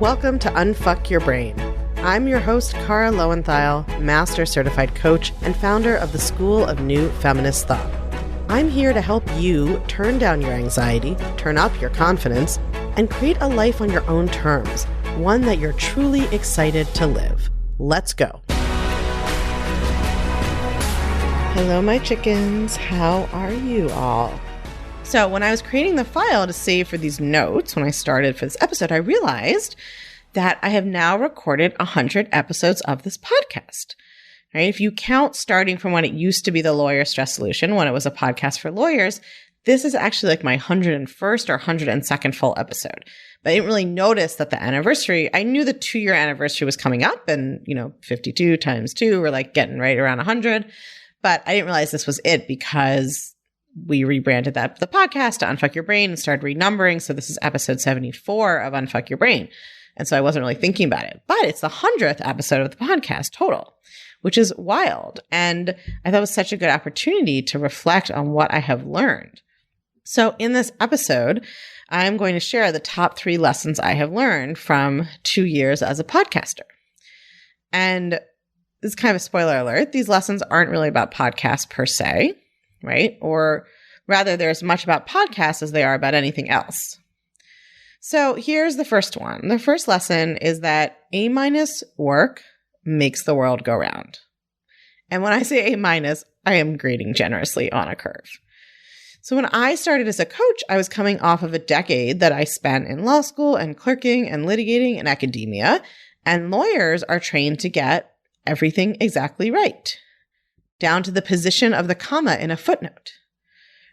Welcome to Unfuck Your Brain. I'm your host, Kara Lowenthal, Master Certified Coach and founder of the School of New Feminist Thought. I'm here to help you turn down your anxiety, turn up your confidence, and create a life on your own terms, one that you're truly excited to live. Let's go. Hello, my chickens. How are you all? So when I was creating the file to save for these notes, when I started for this episode, I realized that I have now recorded 100 episodes of this podcast. Right? If you count starting from when it used to be the Lawyer Stress Solution, when it was a podcast for lawyers, this is actually like my 101st or 102nd full episode. But I didn't really notice that the anniversary, I knew the 2-year anniversary was coming up and, 52 times 2, we're like getting right around 100. But I didn't realize this was it because we rebranded the podcast to Unfuck Your Brain and started renumbering. So this is episode 74 of Unfuck Your Brain. And so I wasn't really thinking about it. But it's the 100th episode of the podcast total, which is wild. And I thought it was such a good opportunity to reflect on what I have learned. So in this episode, I'm going to share the top 3 lessons I have learned from 2 years as a podcaster. And this is kind of a spoiler alert. These lessons aren't really about podcasts per se, right? Or rather, they're as much about podcasts as they are about anything else. So here's the first one. The first lesson is that A- work makes the world go round. And when I say A-, I am grading generously on a curve. So when I started as a coach, I was coming off of a decade that I spent in law school and clerking and litigating in academia. And lawyers are trained to get everything exactly right, down to the position of the comma in a footnote.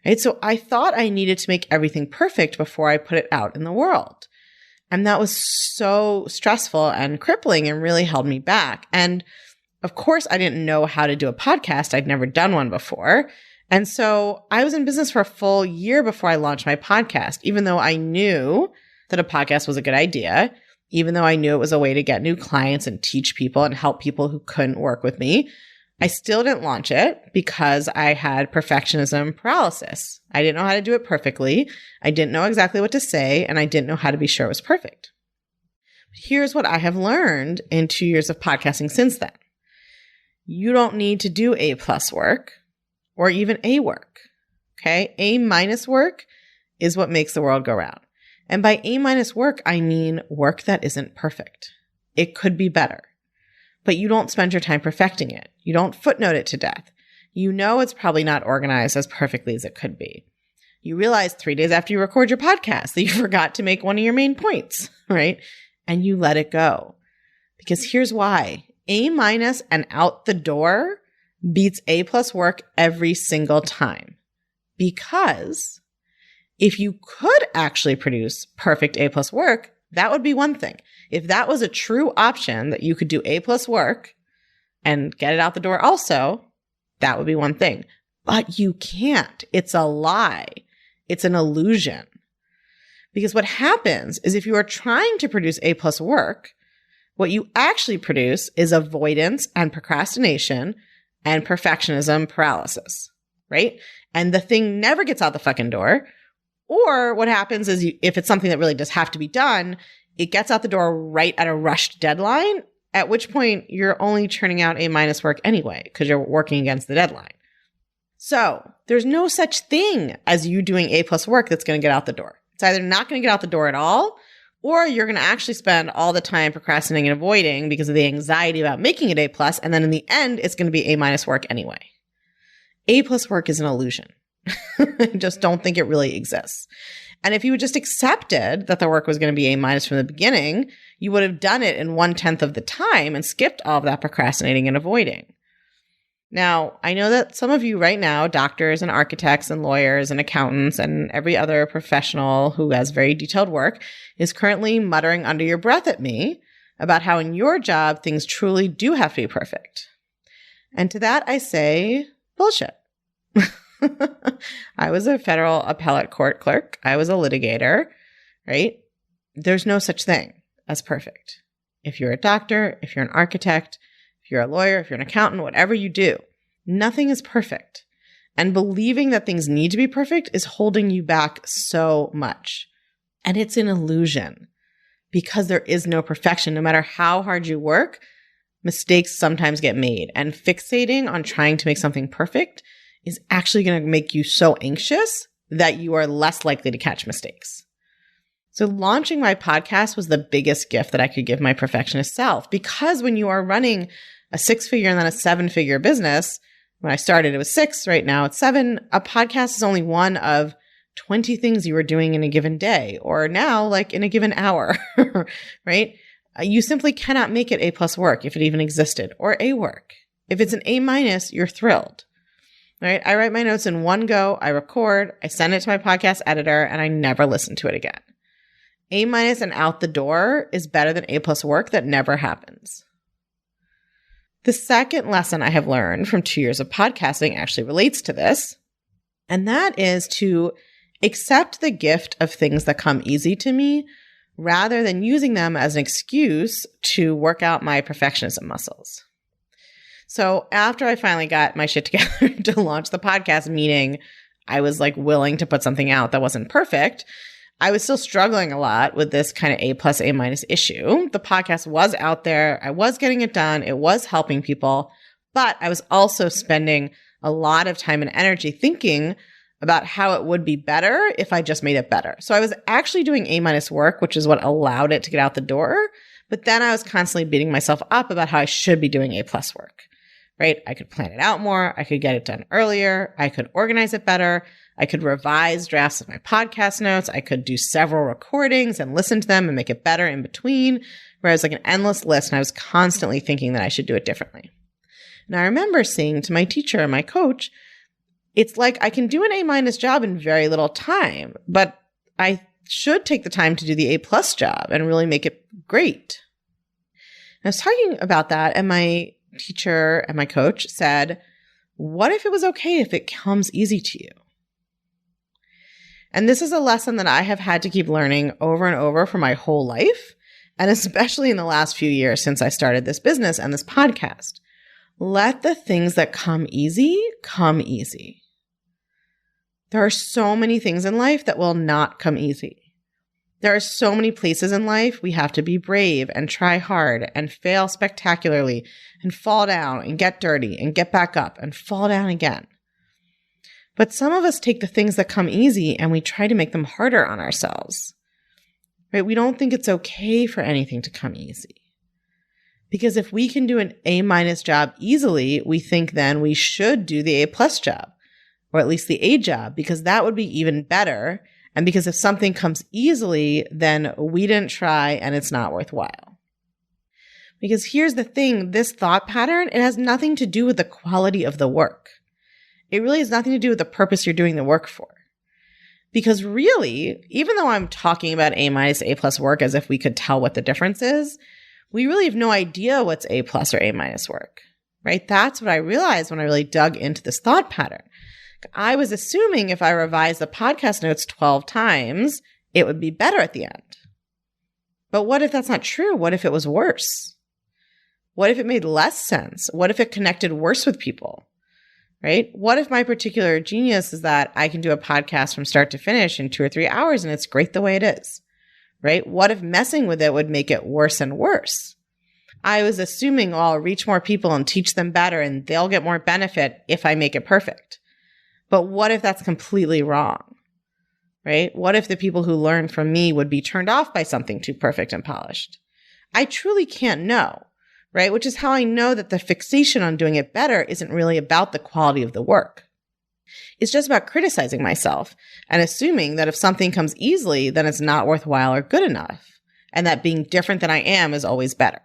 Right? So I thought I needed to make everything perfect before I put it out in the world. And that was so stressful and crippling and really held me back. And of course, I didn't know how to do a podcast. I'd never done one before. And so I was in business for a full year before I launched my podcast, even though I knew that a podcast was a good idea, even though I knew it was a way to get new clients and teach people and help people who couldn't work with me. I still didn't launch it because I had perfectionism paralysis. I didn't know how to do it perfectly. I didn't know exactly what to say, and I didn't know how to be sure it was perfect. But here's what I have learned in 2 years of podcasting since then. You don't need to do A+ work or even A work. Okay? A- work is what makes the world go round. And by A- work, I mean work that isn't perfect. It could be better. But you don't spend your time perfecting it. You don't footnote it to death. You know it's probably not organized as perfectly as it could be. You realize 3 days after you record your podcast that you forgot to make one of your main points, right? And you let it go. Because here's why. A- and out the door beats A+ work every single time. Because if you could actually produce perfect A+ work, that would be one thing. If that was a true option that you could do A+ work and get it out the door also, that would be one thing. But you can't. It's a lie. It's an illusion. Because what happens is if you are trying to produce A+ work, what you actually produce is avoidance and procrastination and perfectionism paralysis, right? And the thing never gets out the fucking door. Or what happens is if it's something that really does have to be done, it gets out the door right at a rushed deadline, at which point you're only churning out A- work anyway, because you're working against the deadline. So there's no such thing as you doing A+ work that's going to get out the door. It's either not going to get out the door at all, or you're going to actually spend all the time procrastinating and avoiding because of the anxiety about making it A+, and then in the end, it's going to be A- work anyway. A+ work is an illusion. I just don't think it really exists. And if you had just accepted that the work was going to be A- from the beginning, you would have done it in 1/10 of the time and skipped all of that procrastinating and avoiding. Now, I know that some of you right now, doctors and architects and lawyers and accountants and every other professional who has very detailed work is currently muttering under your breath at me about how in your job, things truly do have to be perfect. And to that, I say, bullshit. I was a federal appellate court clerk. I was a litigator, right? There's no such thing as perfect. If you're a doctor, if you're an architect, if you're a lawyer, if you're an accountant, whatever you do, nothing is perfect. And believing that things need to be perfect is holding you back so much. And it's an illusion. because there is no perfection. No matter how hard you work, mistakes sometimes get made. And fixating on trying to make something perfect is actually going to make you so anxious that you are less likely to catch mistakes. So launching my podcast was the biggest gift that I could give my perfectionist self, because when you are running a 6-figure and then a 7-figure business, when I started, it was 6, right now it's 7. A podcast is only one of 20 things you were doing in a given day, or now like in a given hour, right? You simply cannot make it A+ work if it even existed, or A work. If it's an A-, you're thrilled, right? I write my notes in one go, I record, I send it to my podcast editor, and I never listen to it again. A- and out the door is better than A+ work that never happens. The second lesson I have learned from 2 years of podcasting actually relates to this, and that is to accept the gift of things that come easy to me rather than using them as an excuse to work out my perfectionism muscles. So after I finally got my shit together to launch the podcast, meaning I was like willing to put something out that wasn't perfect, I was still struggling a lot with this kind of A+, A- issue. The podcast was out there. I was getting it done. It was helping people, but I was also spending a lot of time and energy thinking about how it would be better if I just made it better. So I was actually doing A- work, which is what allowed it to get out the door. But then I was constantly beating myself up about how I should be doing A+ work, right? I could plan it out more. I could get it done earlier. I could organize it better. I could revise drafts of my podcast notes. I could do several recordings and listen to them and make it better in between, where I was like an endless list, and I was constantly thinking that I should do it differently. And I remember saying to my teacher and my coach, it's like I can do an A- job in very little time, but I should take the time to do the A+ job and really make it great. And I was talking about that, and my teacher and my coach said, what if it was okay if it comes easy to you? And this is a lesson that I have had to keep learning over and over for my whole life, and especially in the last few years since I started this business and this podcast. Let the things that come easy come easy. There are so many things in life that will not come easy. There are so many places in life we have to be brave and try hard and fail spectacularly and fall down and get dirty and get back up and fall down again. But some of us take the things that come easy and we try to make them harder on ourselves, right? We don't think it's okay for anything to come easy. Because if we can do an A- job easily, we think then we should do the A+ job, or at least the A job, because that would be even better. And because if something comes easily, then we didn't try and it's not worthwhile. Because here's the thing, this thought pattern, it has nothing to do with the quality of the work. It really has nothing to do with the purpose you're doing the work for. Because really, even though I'm talking about A-, A+ work as if we could tell what the difference is, we really have no idea what's A+ or A- work, right? That's what I realized when I really dug into this thought pattern. I was assuming if I revised the podcast notes 12 times, it would be better at the end. But what if that's not true? What if it was worse? What if it made less sense? What if it connected worse with people? Right? What if my particular genius is that I can do a podcast from start to finish in 2 or 3 hours and it's great the way it is? Right? What if messing with it would make it worse and worse? I was assuming, I'll reach more people and teach them better and they'll get more benefit if I make it perfect. But what if that's completely wrong? Right? What if the people who learn from me would be turned off by something too perfect and polished? I truly can't know. Right? Which is how I know that the fixation on doing it better isn't really about the quality of the work. It's just about criticizing myself and assuming that if something comes easily, then it's not worthwhile or good enough, and that being different than I am is always better.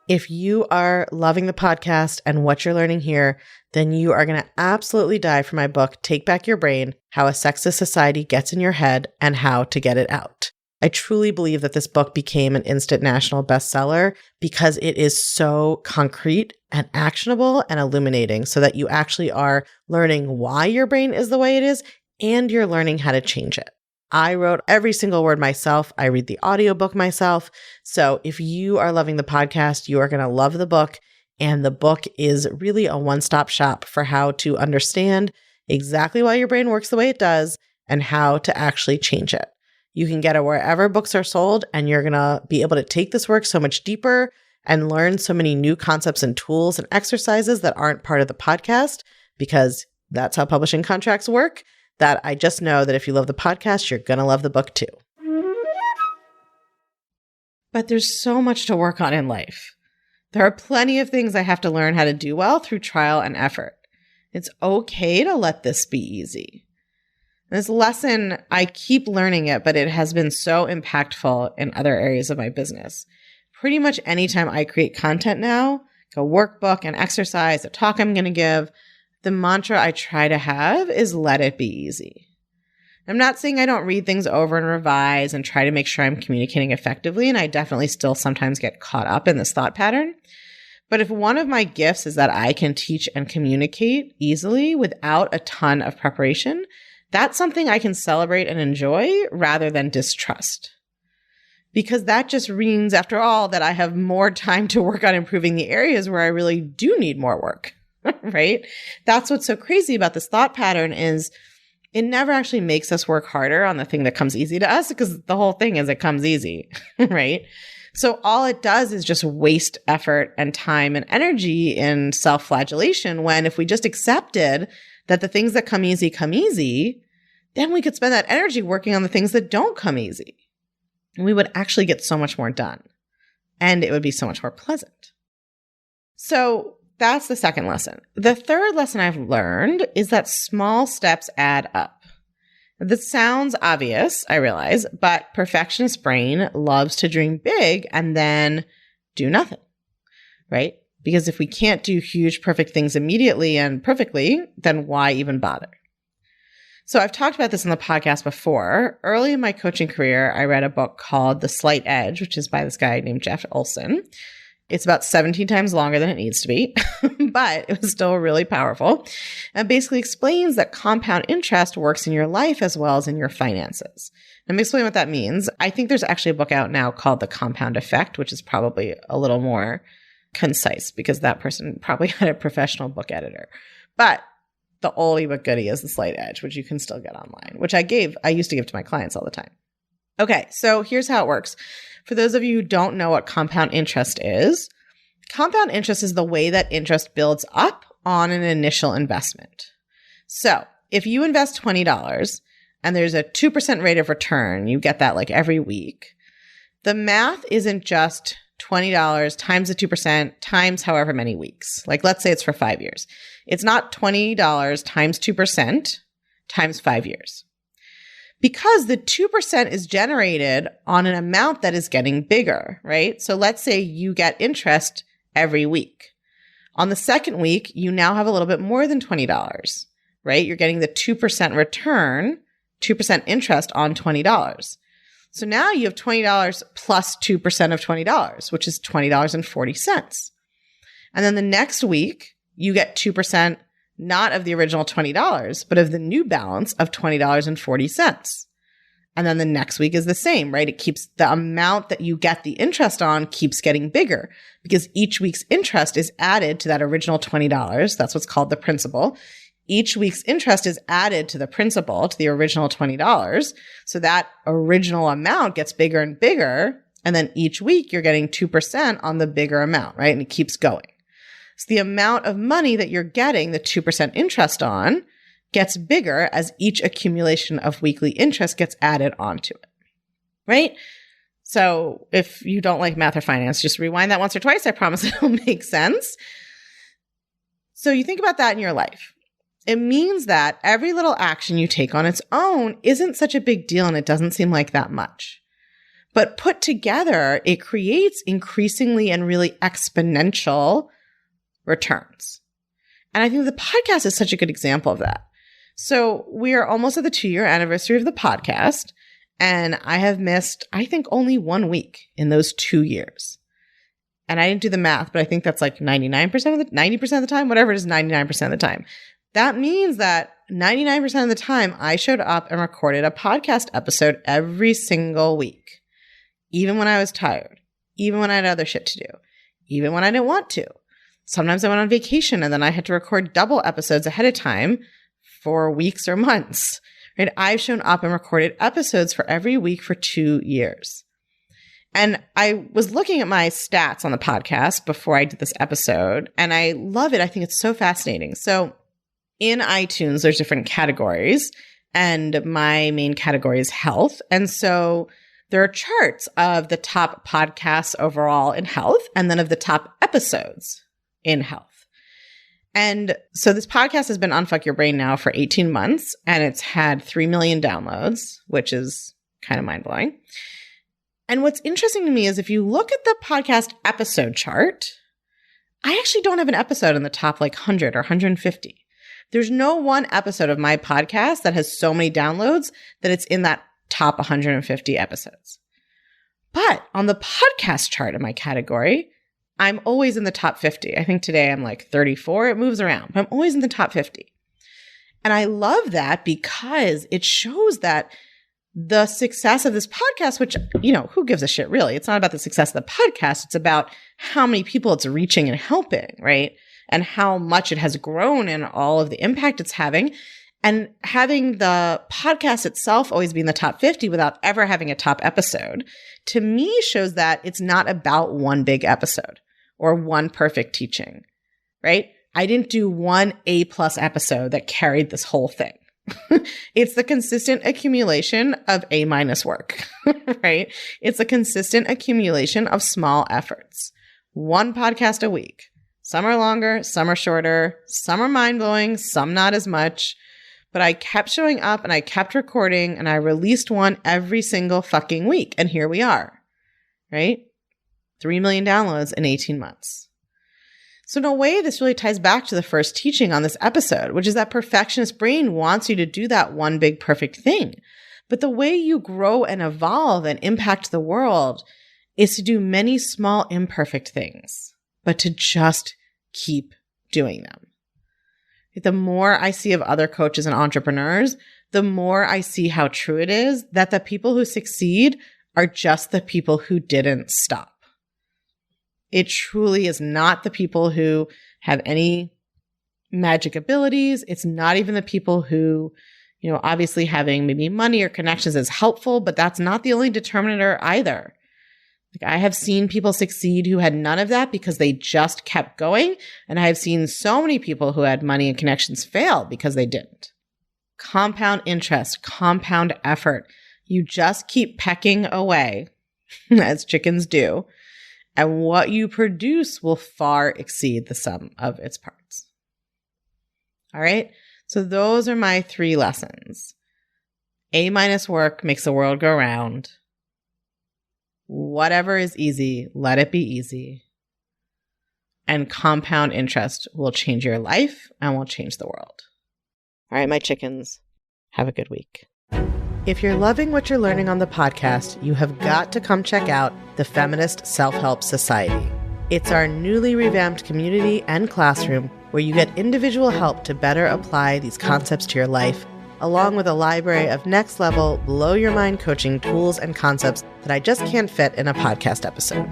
If you are loving the podcast and what you're learning here, then you are going to absolutely die for my book, Take Back Your Brain: How a Sexist Society Gets in Your Head and How to Get It Out. I truly believe that this book became an instant national bestseller because it is so concrete and actionable and illuminating, so that you actually are learning why your brain is the way it is and you're learning how to change it. I wrote every single word myself. I read the audiobook myself. So if you are loving the podcast, you are going to love the book. And the book is really a one-stop shop for how to understand exactly why your brain works the way it does and how to actually change it. You can get it wherever books are sold, and you're going to be able to take this work so much deeper and learn so many new concepts and tools and exercises that aren't part of the podcast, because that's how publishing contracts work, that I just know that if you love the podcast, you're going to love the book too. But there's so much to work on in life. There are plenty of things I have to learn how to do well through trial and effort. It's okay to let this be easy. This lesson, I keep learning it, but it has been so impactful in other areas of my business. Pretty much anytime I create content now, a workbook, an exercise, a talk I'm going to give, the mantra I try to have is let it be easy. I'm not saying I don't read things over and revise and try to make sure I'm communicating effectively, and I definitely still sometimes get caught up in this thought pattern. But if one of my gifts is that I can teach and communicate easily without a ton of preparation, that's something I can celebrate and enjoy rather than distrust. Because that just means, after all, that I have more time to work on improving the areas where I really do need more work, right? That's what's so crazy about this thought pattern is it never actually makes us work harder on the thing that comes easy to us, because the whole thing is it comes easy, right? So all it does is just waste effort and time and energy in self-flagellation, when if we just accepted that the things that come easy, then we could spend that energy working on the things that don't come easy. And we would actually get so much more done, and it would be so much more pleasant. So that's the second lesson. The third lesson I've learned is that small steps add up. This sounds obvious, I realize, but perfectionist brain loves to dream big and then do nothing, right? Because if we can't do huge, perfect things immediately and perfectly, then why even bother? So I've talked about this on the podcast before. Early in my coaching career, I read a book called The Slight Edge, which is by this guy named Jeff Olson. It's about 17 times longer than it needs to be, but it was still really powerful. And basically explains that compound interest works in your life as well as in your finances. Let me explain what that means. I think there's actually a book out now called The Compound Effect, which is probably a little more concise because that person probably had a professional book editor. But the oldie but goodie is The Slight Edge, which you can still get online, which I used to give to my clients all the time. Okay, so here's how it works. For those of you who don't know what compound interest is the way that interest builds up on an initial investment. So if you invest $20 and there's a 2% rate of return, you get that like every week. The math isn't just $20 times the 2% times however many weeks. Like let's say it's for 5 years. It's not $20 times 2% times 5 years. Because the 2% is generated on an amount that is getting bigger, right? So let's say you get interest every week. On the second week, you now have a little bit more than $20, right? You're getting the 2% return, 2% interest on $20. So now you have $20 plus 2% of $20, which is $20.40. And then the next week, you get 2%, not of the original $20, but of the new balance of $20.40. And then the next week is the same, right? It keeps the amount that you get the interest on keeps getting bigger because each week's interest is added to that original $20. That's what's called the principal. Each week's interest is added to the principal, to the original $20. So that original amount gets bigger and bigger. And then each week you're getting 2% on the bigger amount, right? And it keeps going. So the amount of money that you're getting the 2% interest on gets bigger as each accumulation of weekly interest gets added onto it, right? So if you don't like math or finance, just rewind that once or twice. I promise it'll make sense. So you think about that in your life. It means that every little action you take on its own isn't such a big deal and it doesn't seem like that much. But put together, it creates increasingly and really exponential returns. And I think the podcast is such a good example of that. So we are almost at the 2-year anniversary of the podcast, and I have missed, I think, only 1 week in those 2 years. And I didn't do the math, but I think that's like 90% of the time, whatever it is, 99% of the time. That means that 99% of the time I showed up and recorded a podcast episode every single week, even when I was tired, even when I had other shit to do, even when I didn't want to. Sometimes I went on vacation and then I had to record double episodes ahead of time for weeks or months, right? I've shown up and recorded episodes for every week for 2 years. And I was looking at my stats on the podcast before I did this episode, and I love it. I think it's so fascinating. So in iTunes, there's different categories, and my main category is health. And so there are charts of the top podcasts overall in health, and then of the top episodes in health. And so this podcast has been Unfuck Your Brain now for 18 months, and it's had 3 million downloads, which is kind of mind-blowing. And what's interesting to me is if you look at the podcast episode chart, I actually don't have an episode in the top 100 or 150. There's no one episode of my podcast that has so many downloads that it's in that top 150 episodes. But on the podcast chart in my category, I'm always in the top 50. I think today I'm 34. It moves around, but I'm always in the top 50. And I love that because it shows that the success of this podcast, which, who gives a shit really? It's not about the success of the podcast. It's about how many people it's reaching and helping, right? And how much it has grown and all of the impact it's having. And having the podcast itself always be in the top 50 without ever having a top episode, to me shows that it's not about one big episode or one perfect teaching, right? I didn't do one A+ episode that carried this whole thing. It's the consistent accumulation of A- work, right? It's a consistent accumulation of small efforts. One podcast a week. Some are longer, some are shorter, some are mind-blowing, some not as much. But I kept showing up and I kept recording and I released one every single fucking week. And here we are, right? 3 million downloads in 18 months. So in a way, this really ties back to the first teaching on this episode, which is that perfectionist brain wants you to do that one big perfect thing. But the way you grow and evolve and impact the world is to do many small imperfect things, but to just keep doing them. The more I see of other coaches and entrepreneurs, the more I see how true it is that the people who succeed are just the people who didn't stop. It truly is not the people who have any magic abilities. It's not even the people who, obviously having maybe money or connections is helpful, but that's not the only determinator either. I have seen people succeed who had none of that because they just kept going. And I have seen so many people who had money and connections fail because they didn't. Compound interest, compound effort. You just keep pecking away, as chickens do, and what you produce will far exceed the sum of its parts. All right. So those are my 3 lessons. A- work makes the world go round. Whatever is easy, let it be easy. And compound interest will change your life and will change the world. All right, my chickens, have a good week. If you're loving what you're learning on the podcast, you have got to come check out the Feminist Self-Help Society. It's our newly revamped community and classroom where you get individual help to better apply these concepts to your life, along with a library of next-level, blow-your-mind coaching tools and concepts that I just can't fit in a podcast episode.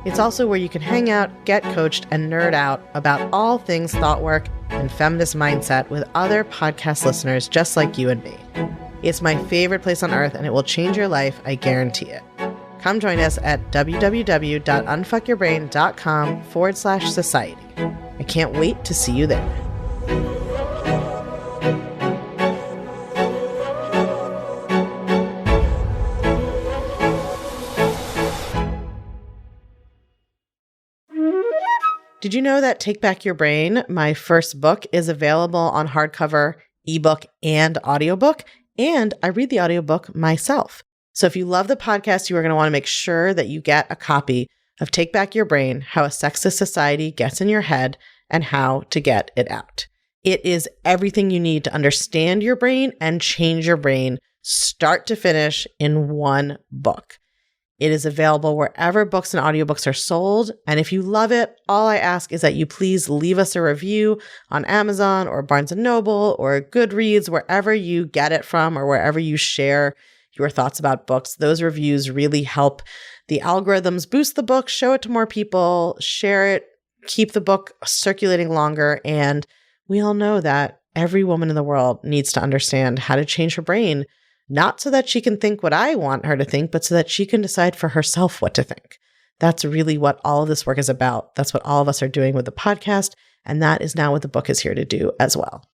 It's also where you can hang out, get coached, and nerd out about all things thought work and feminist mindset with other podcast listeners just like you and me. It's my favorite place on earth, and it will change your life, I guarantee it. Come join us at www.unfuckyourbrain.com/society. I can't wait to see you there. Did you know that Take Back Your Brain, my first book, is available on hardcover, ebook, and audiobook? And I read the audiobook myself. So if you love the podcast, you are going to want to make sure that you get a copy of Take Back Your Brain, How a Sexist Society Gets in Your Head and How to Get It Out. It is everything you need to understand your brain and change your brain, start to finish, in one book. It is available wherever books and audiobooks are sold. And if you love it, all I ask is that you please leave us a review on Amazon or Barnes & Noble or Goodreads, wherever you get it from or wherever you share your thoughts about books. Those reviews really help the algorithms boost the book, show it to more people, share it, keep the book circulating longer. And we all know that Every woman in the world needs to understand how to change her brain, not so that she can think what I want her to think, but so that she can decide for herself what to think. That's really what all of this work is about. That's what all of us are doing with the podcast. And that is now what the book is here to do as well.